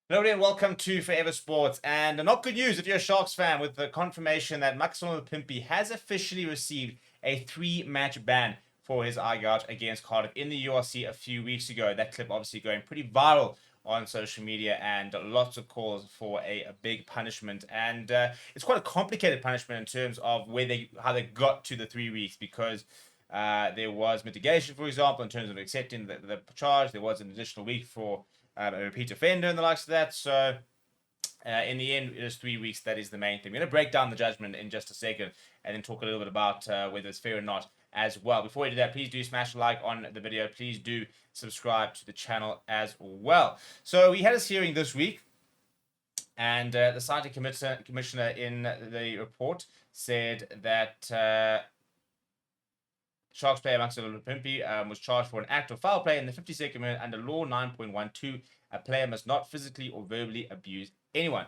Hello and welcome to Forever Sports. And not good news if you're a Sharks fan with the confirmation that Makazole Mapimpi has officially received a 3-match ban for his eye gouge against Cardiff in the URC a few weeks ago. That clip obviously going pretty viral on social media and lots of calls for a big punishment. And it's quite a complicated punishment in terms of how they got to the 3 weeks because there was mitigation, for example, in terms of accepting the charge. There was an additional week for a repeat offender and the likes of that. So in the end, it is 3 weeks. That is the main thing. We're going to break down the judgment in just a second and then talk a little bit about whether it's fair or not as well. Before we do that, please do smash a like on the video. Please do subscribe to the channel as well. So we had a hearing this week, and the citing commissioner in the report said that Sharks player Makazole Mapimpi was charged for an act of foul play in the 52nd minute under Law 9.12. A player must not physically or verbally abuse anyone.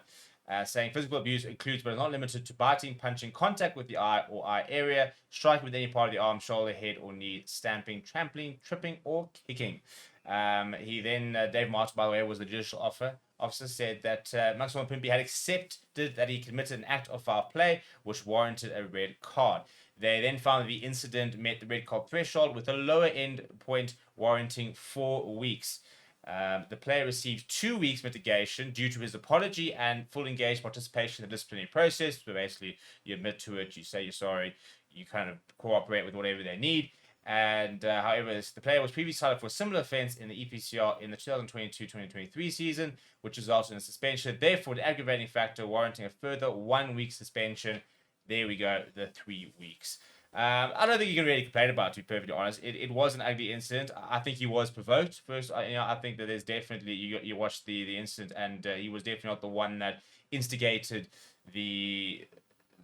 Saying physical abuse includes but is not limited to biting, punching, contact with the eye or eye area, striking with any part of the arm, shoulder, head, or knee, stamping, trampling, tripping, or kicking. Dave Martin, by the way, was the judicial officer, said that Makazole Mapimpi had accepted that he committed an act of foul play, which warranted a red card. They then found that the incident met the red card threshold with a lower end point warranting 4 weeks. The player received 2 weeks mitigation due to his apology and full engaged participation in the disciplinary process. So basically, you admit to it, you say you're sorry, you kind of cooperate with whatever they need. And however, the player was previously cited for a similar offence in the EPCR in the 2022-2023 season, which resulted in a suspension. Therefore, the aggravating factor warranting a further 1 week suspension. There we go, the 3 weeks. I don't think you can really complain about it, to be perfectly honest. It was an ugly incident. I think he was provoked first. I think that there's definitely you watched the incident, and he was definitely not the one that instigated the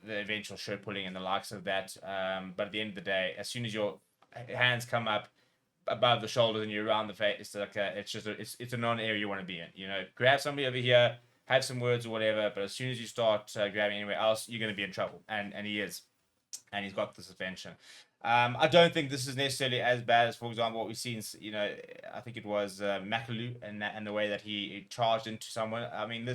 eventual shirt pulling and the likes of that. But at the end of the day, as soon as your hands come up above the shoulders and you're around the face, it's like it's a non-area you want to be in. Grab somebody over here, have some words or whatever. But as soon as you start grabbing anywhere else, you're going to be in trouble, and he is, and he's got the suspension. I don't think this is necessarily as bad as, for example, what we've seen. I think it was Makaloo and the way that he charged into someone. I mean, I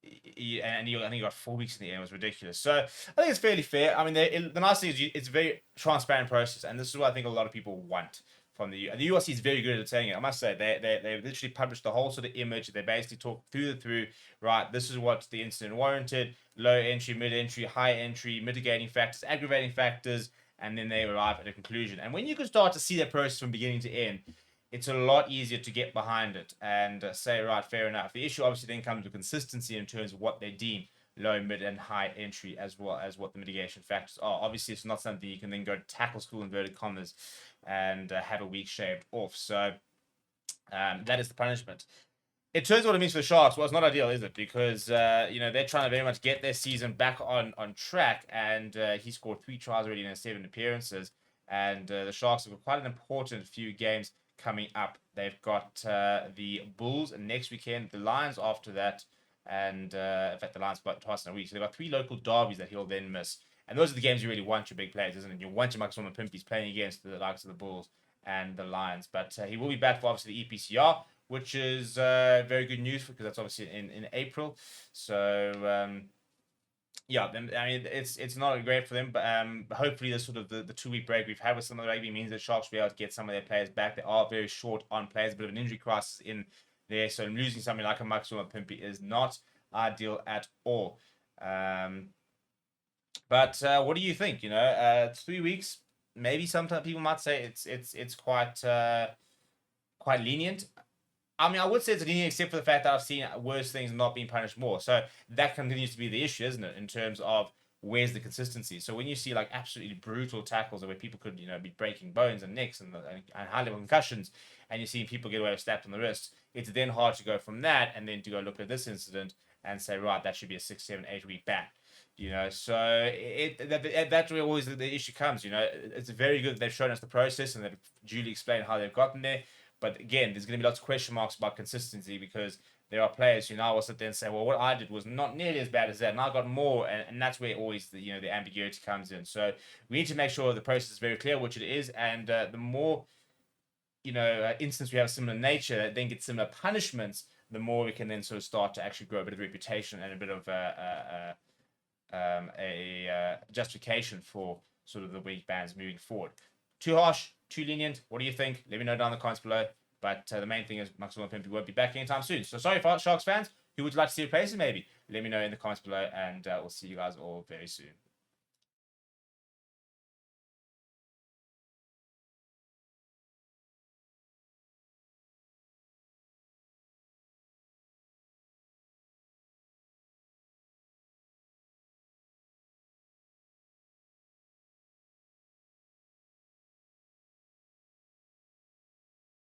think he got 4 weeks in the end. It was ridiculous. So I think it's fairly fair. I mean, the nice thing is it's a very transparent process, and this is what I think a lot of people want from the URC is very good at saying it. I must say they literally published the whole sort of image. They basically talk through. Right, this is what the incident warranted: low entry, mid entry, high entry, mitigating factors, aggravating factors, and then they arrive at a conclusion. And when you can start to see that process from beginning to end, it's a lot easier to get behind it and say, right, fair enough. The issue obviously then comes with consistency in terms of what they deem low, mid, and high entry, as well as what the mitigation factors are. Obviously, it's not something you can then go to tackle school, inverted commas, and have a week shaved off. So that is the punishment. In terms of what it means for the Sharks, well, it's not ideal, is it? Because they're trying to very much get their season back on track, and he scored 3 tries already in 7 appearances. And the Sharks have got quite an important few games coming up. They've got the Bulls next weekend, the Lions after that, and in fact, the Lions got twice in a week. So they've got 3 local derbies that he'll then miss. And those are the games you really want your big players, isn't it? You want your Makazole Mapimpi playing against the likes of the Bulls and the Lions. But he will be back for obviously the EPCR, which is very good news because that's obviously in April. So yeah, I mean it's not great for them, but hopefully the sort of the 2 week break we've had with some of the rugby means that Sharks will be able to get some of their players back. They are very short on players, a bit of an injury crisis in there, so losing something like a Makazole Mapimpi is not ideal at all. But what do you think? 3 weeks. Maybe sometimes people might say it's quite lenient. I mean, I would say it's lenient, except for the fact that I've seen worse things not being punished more. So that continues to be the issue, isn't it? In terms of where's the consistency. So when you see like absolutely brutal tackles where people could be breaking bones and necks and high level concussions, and you're seeing people get away with slapped on the wrist, it's then hard to go from that and then to go look at this incident and say, right, that should be a 6, 7, 8 week ban. So that's where always the issue comes. It's very good that they've shown us the process and they've duly explained how they've gotten there. But again, there's going to be lots of question marks about consistency because there are players who now will sit there and say, well, what I did was not nearly as bad as that, and I got more, and that's where always the ambiguity comes in. So we need to make sure the process is very clear, which it is, and the more instance we have similar nature that then get similar punishments, the more we can then sort of start to actually grow a bit of reputation and a bit of justification for sort of the week bans moving forward. Too harsh, too lenient? What do you think? Let me know down in the comments below. But the main thing is Makazole Mapimpi won't be back anytime soon. So sorry for Sharks fans. Who would you like to see replace him maybe? Let me know in the comments below, and we'll see you guys all very soon.